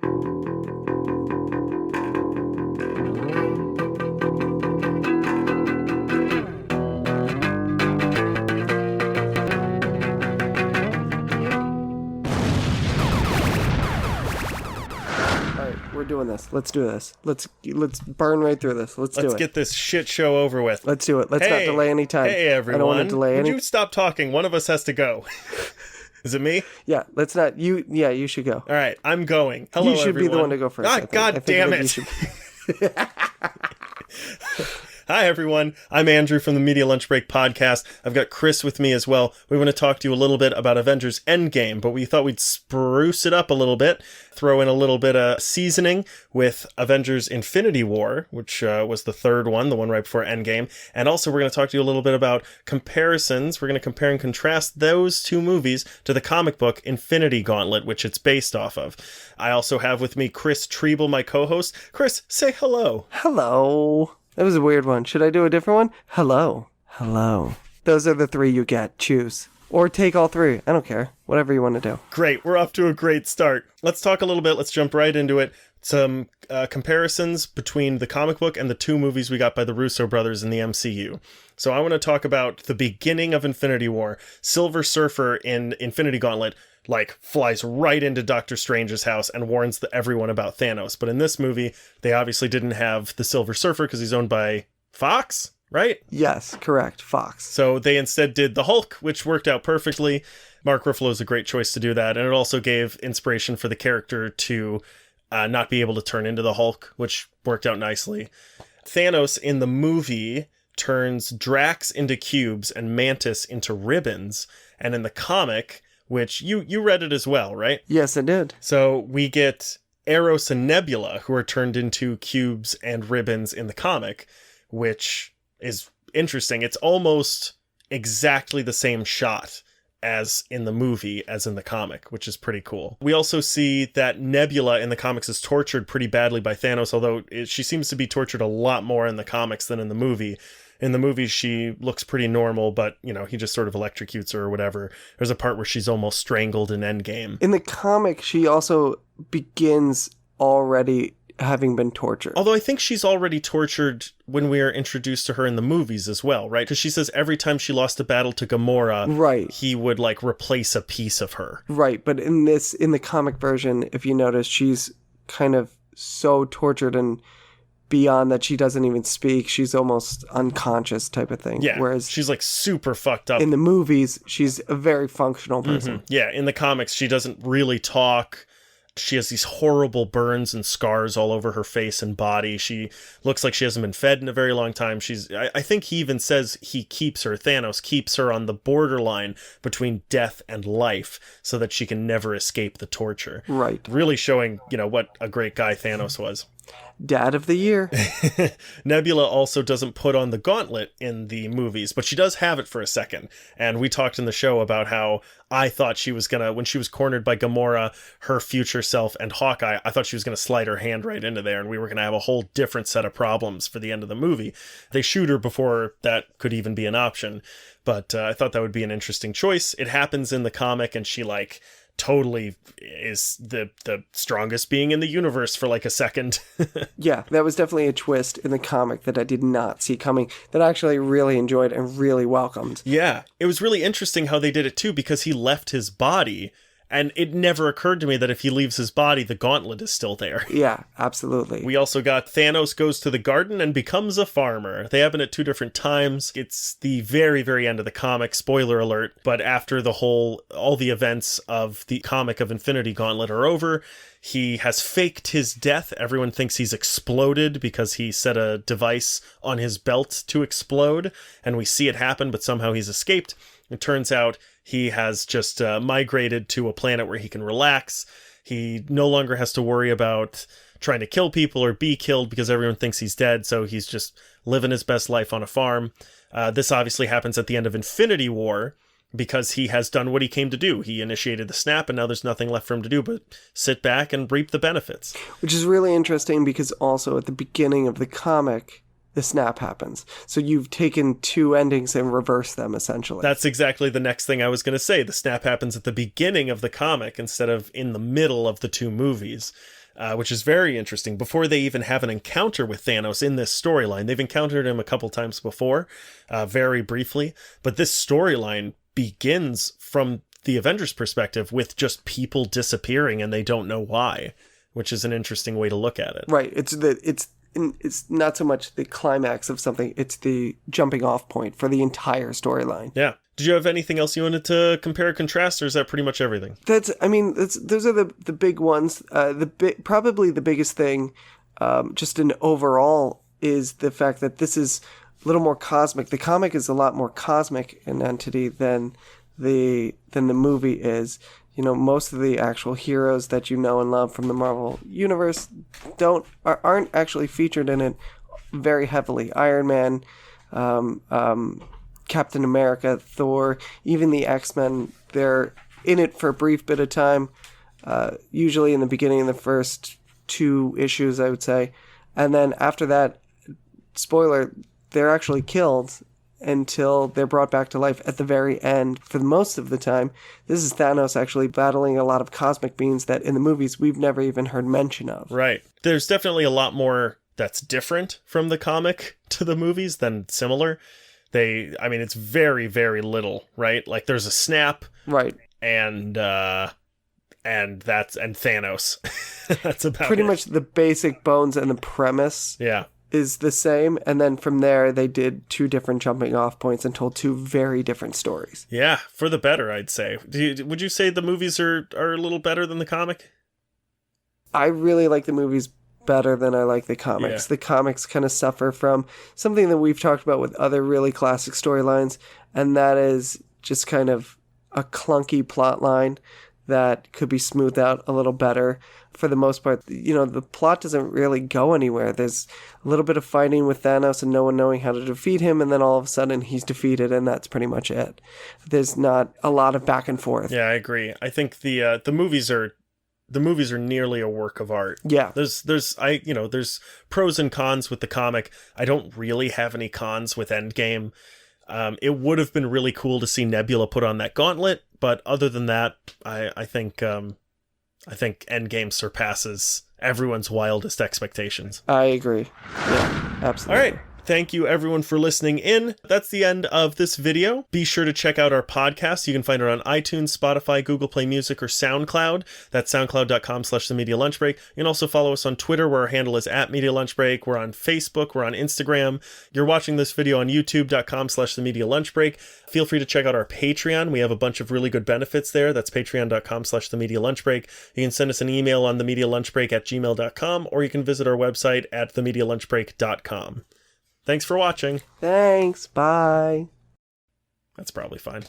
We're doing this. Let's do this. Let's burn right through this. Let's do it. Let's get this shit show over with. Let's do it. Let's not delay any time. Hey, everyone. I don't want to delay any. Would you stop talking? One of us has to go. Is it me? Yeah, let's not. You should go. All right, I'm going. Hello, you should everyone. be the one to go first. Ah, God damn it. Hi, everyone. I'm Andrew from the Media Lunch Break podcast. I've got Chris with me as well. We want to talk to you a little bit about Avengers Endgame, but we thought we'd spruce it up a little bit, throw in a little bit of seasoning with Avengers Infinity War, which was the third one, the one right before Endgame. And also we're going to talk to you a little bit about comparisons. We're going to compare and contrast those two movies to the comic book Infinity Gauntlet, which it's based off of. I also have with me Chris Triebel, my co-host. Chris, say hello. Hello. That was a weird one. Should I do a different one? Hello. Hello. Those are the three you get. Choose. Or take all three. I don't care. Whatever you want to do. Great. We're off to a great start. Let's talk a little bit. Let's jump right into it. Some comparisons between the comic book and the two movies we got by the Russo brothers in the MCU. So I want to talk about the beginning of Infinity War. Silver Surfer in Infinity Gauntlet flies right into Doctor Strange's house and warns everyone about Thanos. But in this movie, they obviously didn't have the Silver Surfer because he's owned by Fox, right? Yes, correct. Fox. So they instead did the Hulk, which worked out perfectly. Mark Ruffalo is a great choice to do that. And it also gave inspiration for the character to not be able to turn into the Hulk, which worked out nicely. Thanos in the movie turns Drax into cubes and Mantis into ribbons. And in the comic, which you read it as well, right? Yes, I did. So we get Eros and Nebula, who are turned into cubes and ribbons in the comic, which is interesting. It's almost exactly the same shot as in the movie as in the comic, which is pretty cool. We also see that Nebula in the comics is tortured pretty badly by Thanos, although she seems to be tortured a lot more in the comics than in the movie. In the movie, she looks pretty normal, but, he just sort of electrocutes her or whatever. There's a part where she's almost strangled in Endgame. In the comic, she also begins already having been tortured. Although I think she's already tortured when we are introduced to her in the movies as well, right? Because she says every time she lost a battle to Gamora, right, he would, replace a piece of her. Right, but in the comic version, if you notice, she's kind of so tortured and beyond that she doesn't even speak. She's almost unconscious type of thing. Yeah, whereas she's super fucked up. In the movies, she's a very functional person. Mm-hmm. Yeah, in the comics, she doesn't really talk. She has these horrible burns and scars all over her face and body. She looks like she hasn't been fed in a very long time. I think he even says Thanos keeps her on the borderline between death and life so that she can never escape the torture. Right. Really showing, what a great guy Thanos was. Dad of the year. Nebula also doesn't put on the gauntlet in the movies, but she does have it for a second. And we talked in the show about how I thought she was when she was cornered by Gamora, her future self, and Hawkeye, I thought she was going to slide her hand right into there, and we were going to have a whole different set of problems for the end of the movie. They shoot her before that could even be an option, but I thought that would be an interesting choice. It happens in the comic, and she, totally is the strongest being in the universe for a second. Yeah, that was definitely a twist in the comic that I did not see coming, that I actually really enjoyed and really welcomed. Yeah, it was really interesting how they did it too, because he left his body, and it never occurred to me that if he leaves his body, the gauntlet is still there. Yeah, absolutely. We also got Thanos goes to the garden and becomes a farmer. They happen at two different times. It's the very, very end of the comic, spoiler alert, but after all the events of the comic of Infinity Gauntlet are over, he has faked his death. Everyone thinks he's exploded because he set a device on his belt to explode, and we see it happen, but somehow he's escaped. It turns out he has just migrated to a planet where he can relax. He no longer has to worry about trying to kill people or be killed because everyone thinks he's dead, so he's just living his best life on a farm. This obviously happens at the end of Infinity War because he has done what he came to do. He initiated the snap, and now there's nothing left for him to do but sit back and reap the benefits. Which is really interesting because also at the beginning of the comic, the snap happens. So you've taken two endings and reversed them, essentially. That's exactly the next thing I was going to say. The snap happens at the beginning of the comic instead of in the middle of the two movies. which is very interesting. Before they even have an encounter with Thanos in this storyline, they've encountered him a couple times before, very briefly. But this storyline begins from the Avengers' perspective with just people disappearing and they don't know why, which is an interesting way to look at it. Right. It's not so much the climax of something, it's the jumping off point for the entire storyline. Yeah. Did you have anything else you wanted to compare or contrast, or is that pretty much everything? Those are the big ones. Probably the biggest thing, just in overall, is the fact that this is a little more cosmic. The comic is a lot more cosmic an entity than the movie is. You know, most of the actual heroes that you know and love from the Marvel Universe aren't actually featured in it very heavily. Iron Man, Captain America, Thor, even the X-Men, they're in it for a brief bit of time, usually in the beginning of the first 2 issues, I would say. And then after that, spoiler, they're actually killed until they're brought back to life at the very end. For most of the time, this is Thanos actually battling a lot of cosmic beings that in the movies we've never even heard mention of. Right. There's definitely a lot more that's different from the comic to the movies than similar. It's very, very little, right? Like there's a snap, right, and Thanos. That's about pretty it. much the basic bones and the premise. Yeah. Is the same, and then from there they did 2 different jumping off points and told 2 very different stories. Yeah, for the better, I'd say. Would you say the movies are a little better than the comic? I really like the movies better than I like the comics. Yeah. The comics kind of suffer from something that we've talked about with other really classic storylines, and that is just kind of a clunky plot line that could be smoothed out a little better. For the most part, you know, the plot doesn't really go anywhere. There's a little bit of fighting with Thanos and no one knowing how to defeat him, and then all of a sudden he's defeated, and that's pretty much it. There's not a lot of back and forth. Yeah, I agree. I think the movies are nearly a work of art. Yeah. There's pros and cons with the comic. I don't really have any cons with Endgame. It would have been really cool to see Nebula put on that gauntlet, but other than that, I think Endgame surpasses everyone's wildest expectations. I agree. Yeah, absolutely. All right. Thank you, everyone, for listening in. That's the end of this video. Be sure to check out our podcast. You can find it on iTunes, Spotify, Google Play Music, or SoundCloud. That's soundcloud.com/themedialunchbreak. You can also follow us on Twitter, where our handle is @MediaLunchBreak. We're on Facebook. We're on Instagram. You're watching this video on youtube.com/themedialunchbreak. Feel free to check out our Patreon. We have a bunch of really good benefits there. That's patreon.com/themedialunchbreak. You can send us an email on themedialunchbreak@gmail.com, or you can visit our website at themedialunchbreak.com. Thanks for watching. Thanks. Bye. That's probably fine.